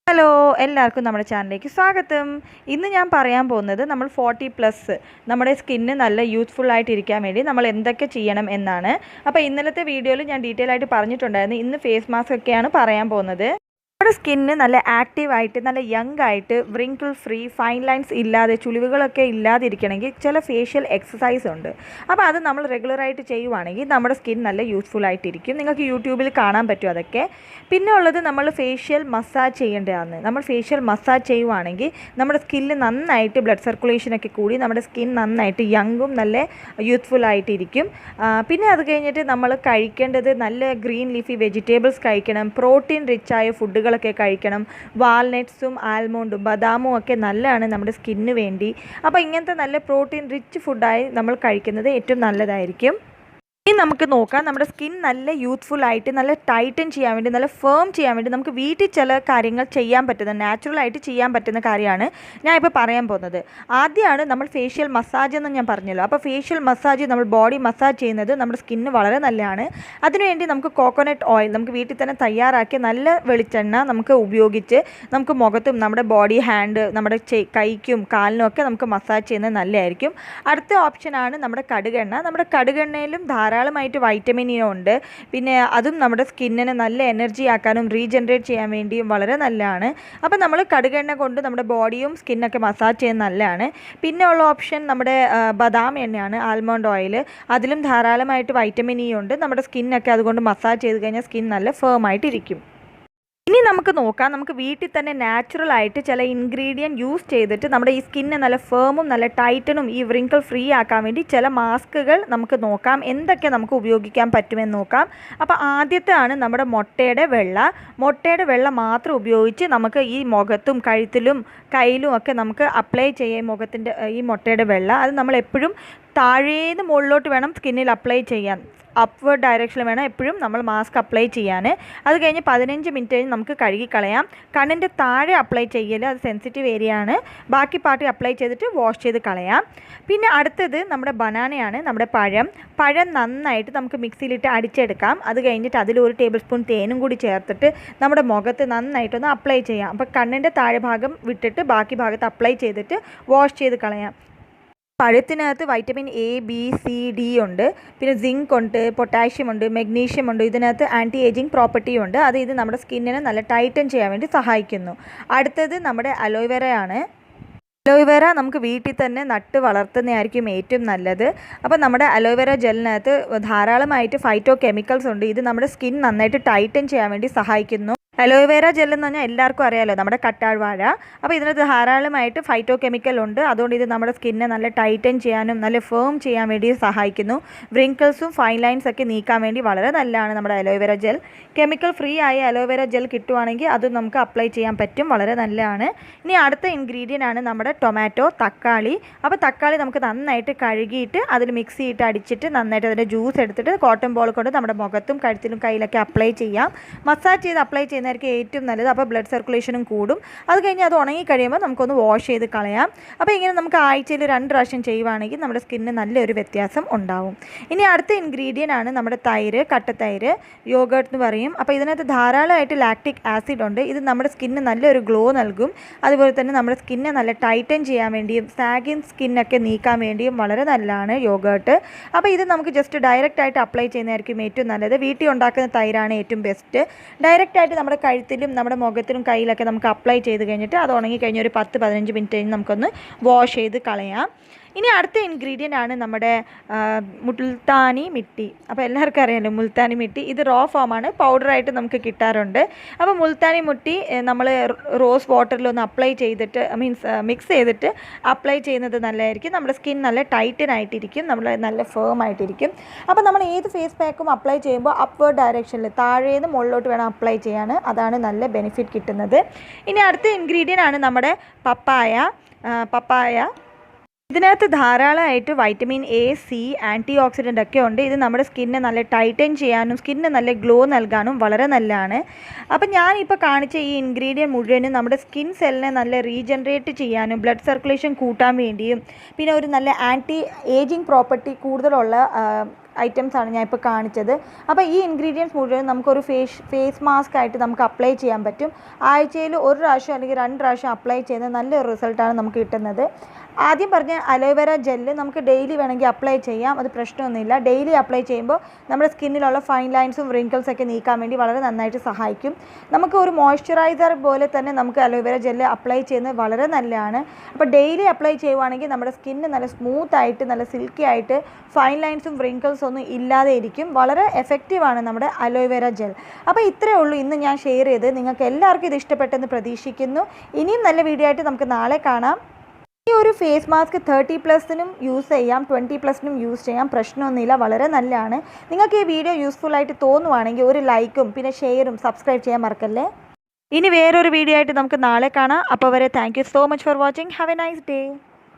Hello എല്ലാവർക്കും നമ്മുടെ ചാനലിലേക്ക് സ്വാഗതം. ഇന്ന് ഞാൻ പറയാൻ പോകുന്നത് നമ്മൾ 40+ നമ്മുടെ സ്കിന്ന് നല്ല യൂത്ത്ഫുൾ ആയിട്ടിരിക്കാൻ വേണ്ടി നമ്മൾ എന്തൊക്കെ ചെയ്യണം എന്നാണ്. അപ്പോൾ ഇന്നലത്തെ വീഡിയോയിൽ ഞാൻ ഡീറ്റെയിൽ ആയിട്ട് പറഞ്ഞിട്ടുണ്ടായിരുന്നു. ഇന്ന് ഫേസ് മാസ്ക് ഒക്കെയാണ് പറയാൻ പോകുന്നത്. നമ്മുടെ സ്കിന്ന് നല്ല ആക്റ്റീവായിട്ട് നല്ല യങ് ആയിട്ട് വ്രിങ്കിൾ ഫ്രീ ഫൈൻ ലൈൻസ് ഇല്ലാതെ ചുളിവുകളൊക്കെ ഇല്ലാതിരിക്കണമെങ്കിൽ ചില ഫേഷ്യൽ എക്സസൈസ് ഉണ്ട്. അപ്പോൾ അത് നമ്മൾ റെഗുലറായിട്ട് ചെയ്യുവാണെങ്കിൽ നമ്മുടെ സ്കിൻ നല്ല യൂസ്ഫുൾ ആയിട്ടിരിക്കും. നിങ്ങൾക്ക് യൂട്യൂബിൽ കാണാൻ പറ്റും അതൊക്കെ. പിന്നെ ഉള്ളത് നമ്മൾ ഫേഷ്യൽ മസാജ് ചെയ്യേണ്ടതാണ്. നമ്മൾ ഫേഷ്യൽ മസാജ് ചെയ്യുവാണെങ്കിൽ നമ്മുടെ സ്കിന്നിൽ നന്നായിട്ട് ബ്ലഡ് സർക്കുലേഷനൊക്കെ കൂടി നമ്മുടെ സ്കിൻ നന്നായിട്ട് യങ്ങും നല്ല യൂത്ത്ഫുൾ ആയിട്ടിരിക്കും. പിന്നെ അത് കഴിഞ്ഞിട്ട് നമ്മൾ കഴിക്കേണ്ടത് നല്ല ഗ്രീൻ ലീഫി വെജിറ്റബിൾസ് കഴിക്കണം. പ്രോട്ടീൻ റിച്ച് ആയ ഫുഡുകളൊക്കെ കഴിക്കണം. വാൾനട്ട്സും ആൽമണ്ടും ബദാമും ഒക്കെ നല്ലതാണ് നമ്മുടെ സ്കിന്നിന് വേണ്ടി. അപ്പോൾ ഇങ്ങനത്തെ നല്ല പ്രോട്ടീൻ റിച്ച് ഫുഡായി നമ്മൾ കഴിക്കുന്നത് ഏറ്റവും നല്ലതായിരിക്കും. ഇനി നമുക്ക് നോക്കാം, നമ്മുടെ സ്കിൻ നല്ല യൂത്ത്ഫുൾ ആയിട്ട് നല്ല ടൈറ്റൻ ചെയ്യാൻ വേണ്ടി നല്ല ഫേം ചെയ്യാൻ വേണ്ടി നമുക്ക് വീട്ടിൽ ചില കാര്യങ്ങൾ ചെയ്യാൻ പറ്റുന്ന നാച്ചുറലായിട്ട് ചെയ്യാൻ പറ്റുന്ന കാര്യമാണ് ഞാൻ ഇപ്പോൾ പറയാൻ പോകുന്നത്. ആദ്യമാണ് നമ്മൾ ഫേഷ്യൽ മസാജ് എന്ന് ഞാൻ പറഞ്ഞല്ലോ. അപ്പോൾ ഫേഷ്യൽ മസാജ് നമ്മൾ ബോഡി മസാജ് ചെയ്യുന്നത് നമ്മുടെ സ്കിന്നിന് വളരെ നല്ലതാണ്. അതിനുവേണ്ടി നമുക്ക് കോക്കോനട്ട് ഓയിൽ നമുക്ക് വീട്ടിൽ തന്നെ തയ്യാറാക്കിയ നല്ല വെളിച്ചെണ്ണ നമുക്ക് ഉപയോഗിച്ച് നമുക്ക് മുഖത്തും നമ്മുടെ ബോഡി ഹാൻഡ് നമ്മുടെ കൈക്കും കാലിനും ഒക്കെ നമുക്ക് മസാജ് ചെയ്യുന്നത് നല്ലതായിരിക്കും. അടുത്ത ഓപ്ഷനാണ് നമ്മുടെ കടുകെണ്ണ. നമ്മുടെ കടുകെണ്ണയിലും ധാരാളമായിട്ട് വൈറ്റമിൻ ഇ ഉണ്ട്. പിന്നെ അതും നമ്മുടെ സ്കിന്നിനെ നല്ല എനർജി ആക്കാനും റീജനറേറ്റ് ചെയ്യാൻ വേണ്ടിയും വളരെ നല്ലതാണ്. അപ്പോൾ നമ്മൾ കടുകെണ്ണ കൊണ്ട് നമ്മുടെ ബോഡിയും സ്കിന്നൊക്കെ മസാജ് ചെയ്യുന്നത് നല്ലതാണ്. പിന്നെ ഉള്ള ഓപ്ഷൻ നമ്മുടെ ബദാം എണ്ണയാണ്, ആൽമണ്ട് ഓയിൽ. അതിലും ധാരാളമായിട്ട് വൈറ്റമിൻ ഇ ഉണ്ട്. നമ്മുടെ സ്കിന്നൊക്കെ അതുകൊണ്ട് മസാജ് ചെയ്ത് കഴിഞ്ഞാൽ സ്കിൻ നല്ല ഫേം ആയിട്ടിരിക്കും. ഇനി നമുക്ക് നോക്കാം, നമുക്ക് വീട്ടിൽ തന്നെ നാച്ചുറലായിട്ട് ചില ഇൻഗ്രീഡിയൻറ്റ് യൂസ് ചെയ്തിട്ട് നമ്മുടെ ഈ സ്കിന്നെ നല്ല ഫേമും നല്ല ടൈറ്റനും ഈ വ്രിങ്കിൾ ഫ്രീ ആക്കാൻ വേണ്ടി ചില മാസ്കുകൾ നമുക്ക് നോക്കാം, എന്തൊക്കെ നമുക്ക് ഉപയോഗിക്കാൻ പറ്റുമെന്ന് നോക്കാം. അപ്പോൾ ആദ്യത്തെ ആണ് നമ്മുടെ മുട്ടയുടെ വെള്ള മാത്രം ഉപയോഗിച്ച് നമുക്ക് ഈ മുഖത്തും കഴുത്തിലും കയ്യിലും ഒക്കെ നമുക്ക് അപ്ലൈ ചെയ്യാം. മുഖത്തിൻ്റെ ഈ മുട്ടയുടെ വെള്ള അത് നമ്മൾ എപ്പോഴും താഴേന്ന് മുകളിലോട്ട് വേണം സ്കിന്നിൽ അപ്ലൈ ചെയ്യാൻ. അപ്വേർഡ് ഡയറക്ഷനിൽ വേണം എപ്പോഴും നമ്മൾ മാസ്ക് അപ്ലൈ ചെയ്യാൻ. അത് കഴിഞ്ഞ് 15 മിനിറ്റ് കഴിഞ്ഞ് നമുക്ക് കഴുകിക്കളയാം. കണ്ണിൻ്റെ താഴെ അപ്ലൈ ചെയ്യൽ, അത് സെൻസിറ്റീവ് ഏരിയ ആണ്. ബാക്കി പാർട്ടി അപ്ലൈ ചെയ്തിട്ട് വാഷ് ചെയ്ത് കളയാം. പിന്നെ അടുത്തത് നമ്മുടെ ബനാനയാണ്, നമ്മുടെ പഴം നന്നായിട്ട് നമുക്ക് മിക്സിയിലിട്ട് അടിച്ചെടുക്കാം. അത് കഴിഞ്ഞിട്ട് അതിൽ 1 ടേബിൾ സ്പൂൺ തേനും കൂടി ചേർത്തിട്ട് നമ്മുടെ മുഖത്ത് നന്നായിട്ടൊന്ന് അപ്ലൈ ചെയ്യാം. അപ്പോൾ കണ്ണിൻ്റെ താഴെ ഭാഗം വിട്ടിട്ട് ബാക്കി ഭാഗത്ത് അപ്ലൈ ചെയ്തിട്ട് വാഷ് ചെയ്ത് കളയാം. പഴത്തിനകത്ത് vitamin A B C D ഉണ്ട്. പിന്നെ സിങ്ക് ഉണ്ട്, പൊട്ടാഷ്യം ഉണ്ട്, മെഗ്നീഷ്യം ഉണ്ട്. ഇതിനകത്ത് ആൻറ്റി ഏജിങ് പ്രോപ്പർട്ടിയും ഉണ്ട്. ഇത് നമ്മുടെ സ്കിന്നിനെ നല്ല ടൈറ്റൻ ചെയ്യാൻ വേണ്ടി സഹായിക്കുന്നു. അടുത്തത് നമ്മുടെ അലോവേറയാണ്. അലോവേറ നമുക്ക് വീട്ടിൽ തന്നെ നട്ട് വളർത്തുന്നതായിരിക്കും ഏറ്റവും നല്ലത്. അപ്പോൾ നമ്മുടെ അലോവേറ ജെല്ലിനകത്ത് ധാരാളമായിട്ട് ഫൈറ്റോ കെമിക്കൽസ് ഉണ്ട്. ഇത് നമ്മുടെ സ്കിൻ നന്നായിട്ട് ടൈറ്റൻ ചെയ്യാൻ വേണ്ടി സഹായിക്കുന്നു. അലോവേറ ജെൽ എന്ന് പറഞ്ഞാൽ എല്ലാവർക്കും അറിയാമല്ലോ, നമ്മുടെ കറ്റാർവാഴ. അപ്പോൾ ഇതിനകത്ത് ധാരാളമായിട്ട് ഫൈറ്റോ കെമിക്കൽ ഉണ്ട്. അതുകൊണ്ട് ഇത് നമ്മുടെ സ്കിന്നെ നല്ല ടൈറ്റൻ ചെയ്യാനും നല്ല ഫേം ചെയ്യാൻ വേണ്ടി സഹായിക്കുന്നു. വ്രിങ്കിൾസും ഫൈൻ ലൈൻസ് ഒക്കെ നീക്കാൻ വേണ്ടി വളരെ നല്ലതാണ് നമ്മുടെ അലോവേറ ജെൽ. കെമിക്കൽ ഫ്രീ ആയ അലോവേറ ജെൽ കിട്ടുവാണെങ്കിൽ അത് നമുക്ക് അപ്ലൈ ചെയ്യാൻ പറ്റും, വളരെ നല്ലതാണ്. ഇനി അടുത്ത ഇൻഗ്രീഡിയൻ്റ് ആണ് നമ്മുടെ ടൊമാറ്റോ, തക്കാളി. അപ്പോൾ തക്കാളി നമുക്ക് നന്നായിട്ട് കഴുകിയിട്ട് അതിൽ മിക്സി ഇട്ട് അടിച്ചിട്ട് നന്നായിട്ട് അതിൻ്റെ ജ്യൂസ് എടുത്തിട്ട് കോട്ടൺ ബോൾ കൊണ്ട് നമ്മുടെ മുഖത്തും കഴുത്തിലും കയ്യിലൊക്കെ അപ്ലൈ ചെയ്യാം. മസാജ് ചെയ്ത് അപ്ലൈ ചെയ്യുന്ന ഏറ്റവും നല്ലത്. അപ്പോൾ ബ്ലഡ് സർക്കുലേഷനും കൂടും. അത് കഴിഞ്ഞ് അത് ഉണങ്ങി കഴിയുമ്പോൾ നമുക്കൊന്ന് വാഷ് ചെയ്ത് കളയാം. അപ്പോൾ ഇങ്ങനെ നമുക്ക് ആഴ്ചയിൽ 2 പ്രാവശ്യം ചെയ്യുവാണെങ്കിൽ നമ്മുടെ സ്കിന്നിന് നല്ലൊരു വ്യത്യാസം ഉണ്ടാവും. ഇനി അടുത്ത ഇൻഗ്രീഡിയൻ്റ് ആണ് നമ്മുടെ തൈര്, കട്ടത്തൈര്, യോഗർട്ട് എന്ന് പറയും. അപ്പോൾ ഇതിനകത്ത് ധാരാളമായിട്ട് ലാക്റ്റിക് ആസിഡ് ഉണ്ട്. ഇത് നമ്മുടെ സ്കിന്നിന് നല്ലൊരു ഗ്ലോ നൽകും. അതുപോലെ തന്നെ നമ്മുടെ സ്കിന്നെ നല്ല ടൈറ്റൻ ചെയ്യാൻ വേണ്ടിയും സാഗിൻ സ്കിന്നൊക്കെ നീക്കാൻ വേണ്ടിയും വളരെ നല്ലതാണ് യോഗർട്ട്. അപ്പോൾ ഇത് നമുക്ക് ജസ്റ്റ് ഡയറക്റ്റായിട്ട് അപ്ലൈ ചെയ്യുന്നതായിരിക്കും ഏറ്റവും നല്ലത്. വീട്ടിൽ ഉണ്ടാക്കുന്ന തൈരാണ് ഏറ്റവും ബെസ്റ്റ്. ഡയറക്റ്റായിട്ട് നമ്മുടെ കഴുത്തിലും നമ്മുടെ മുഖത്തിലും കയ്യിലൊക്കെ നമുക്ക് അപ്ലൈ ചെയ്ത് കഴിഞ്ഞിട്ട് അത് ഉണങ്ങി കഴിഞ്ഞ് ഒരു 10-15 മിനിറ്റ് കഴിഞ്ഞ് നമുക്കൊന്ന് വാഷ് ചെയ്ത് കളയാം. ഇനി അടുത്ത ഇൻഗ്രീഡിയൻ്റ് ആണ് നമ്മുടെ മുൾട്ടാനി മിട്ടി. അപ്പോൾ എല്ലാവർക്കും അറിയാമല്ലോ മുൾട്ടാനി മിട്ടി. ഇത് റോ ഫോമാണ്, പൗഡറായിട്ട് നമുക്ക് കിട്ടാറുണ്ട്. അപ്പോൾ മുൾട്ടാനി മുട്ടി നമ്മൾ റോസ് വാട്ടറിലൊന്ന് അപ്ലൈ ചെയ്തിട്ട് മിക്സ് ചെയ്തിട്ട് അപ്ലൈ ചെയ്യുന്നത് നല്ലതായിരിക്കും. നമ്മുടെ സ്കിൻ നല്ല ടൈറ്റൻ ആയിട്ടിരിക്കും, നമ്മൾ നല്ല ഫേം ആയിട്ടിരിക്കും. അപ്പോൾ നമ്മൾ ഏത് ഫേസ് പാക്കും അപ്ലൈ ചെയ്യുമ്പോൾ അപ്വേർഡ് ഡയറക്ഷനിൽ താഴേന്ന് മുകളിലോട്ട് വേണം അപ്ലൈ ചെയ്യാൻ. അതാണ് നല്ല ബെനിഫിറ്റ് കിട്ടുന്നത്. ഇനി അടുത്ത ഇൻഗ്രീഡിയൻ്റ് ആണ് നമ്മുടെ പപ്പായ. ഇതിനകത്ത് ധാരാളമായിട്ട് vitamin A, C, antioxidant ഒക്കെ ഉണ്ട്. ഇത് നമ്മുടെ സ്കിന്നെ നല്ല ടൈറ്റൻ ചെയ്യാനും സ്കിന്നിന് നല്ല ഗ്ലോ നൽകാനും വളരെ നല്ലതാണ്. അപ്പം ഞാനിപ്പോൾ കാണിച്ച ഈ ഇൻഗ്രീഡിയൻറ്റ് മുഴുവനും നമ്മുടെ സ്കിൻ സെല്ലിനെ നല്ല റീജനറേറ്റ് ചെയ്യാനും ബ്ലഡ് സർക്കുലേഷൻ കൂട്ടാൻ വേണ്ടിയും പിന്നെ ഒരു നല്ല ആൻറ്റി ഏജിങ് പ്രോപ്പർട്ടി കൂടുതലുള്ള ഐറ്റംസാണ് ഞാൻ ഇപ്പോൾ കാണിച്ചത്. അപ്പോൾ ഈ ഇൻഗ്രീഡിയൻസ് മുഴുവൻ നമുക്കൊരു ഫേസ് മാസ്ക് ആയിട്ട് നമുക്ക് അപ്ലൈ ചെയ്യാൻ പറ്റും. ആഴ്ചയിൽ 1 പ്രാവശ്യം അല്ലെങ്കിൽ 2 പ്രാവശ്യം അപ്ലൈ ചെയ്യുന്ന നല്ലൊരു റിസൾട്ടാണ് നമുക്ക് കിട്ടുന്നത്. ആദ്യം പറഞ്ഞ അലോവേര ജെല്ല് നമുക്ക് ഡെയിലി വേണമെങ്കിൽ അപ്ലൈ ചെയ്യാം, അത് പ്രശ്നമൊന്നുമില്ല. ഡെയിലി അപ്ലൈ ചെയ്യുമ്പോൾ നമ്മുടെ സ്കിന്നിലുള്ള ഫൈൻ ലൈൻസും റിങ്കിൾസൊക്കെ നീക്കാൻ വേണ്ടി വളരെ നന്നായിട്ട് സഹായിക്കും. നമുക്ക് ഒരു മോയ്സ്ചറൈസർ പോലെ തന്നെ നമുക്ക് അലോവേര ജെല്ല് അപ്ലൈ ചെയ്യുന്നത് വളരെ നല്ലതാണ്. അപ്പോൾ ഡെയിലി അപ്ലൈ ചെയ്യുവാണെങ്കിൽ നമ്മുടെ സ്കിന്ന് നല്ല സ്മൂത്തായിട്ട് നല്ല സിൽക്കി ആയിട്ട് ഫൈൻ ലൈൻസും റിങ്കിൾസും ഒന്നും ഇല്ലാതെ ഇരിക്കും. വളരെ എഫക്റ്റീവാണ് നമ്മുടെ അലോവേര ജെൽ. അപ്പോൾ ഇത്രയേ ഉള്ളൂ ഇന്ന് ഞാൻ ഷെയർ ചെയ്ത്. നിങ്ങൾക്ക് എല്ലാവർക്കും ഇത് ഇഷ്ടപ്പെട്ടെന്ന് പ്രതീക്ഷിക്കുന്നു. ഇനിയും നല്ല വീഡിയോ ആയിട്ട് നമുക്ക് നാളെ കാണാം. ഈ ഒരു ഫേസ് മാസ്ക് 30+നും യൂസ് ചെയ്യാം, 20+നും യൂസ് ചെയ്യാം, പ്രശ്നമൊന്നുമില്ല, വളരെ നല്ലതാണ്. നിങ്ങൾക്ക് ഈ വീഡിയോ യൂസ്ഫുൾ ആയിട്ട് തോന്നുവാണെങ്കിൽ ഒരു ലൈക്കും പിന്നെ ഷെയറും സബ്സ്ക്രൈബ് ചെയ്യാൻ മറക്കല്ലേ. ഇനി വേറൊരു വീഡിയോ ആയിട്ട് നമുക്ക് നാളെ കാണാം. അപ്പോൾ വരെ thank you so much for watching. Have A nice day.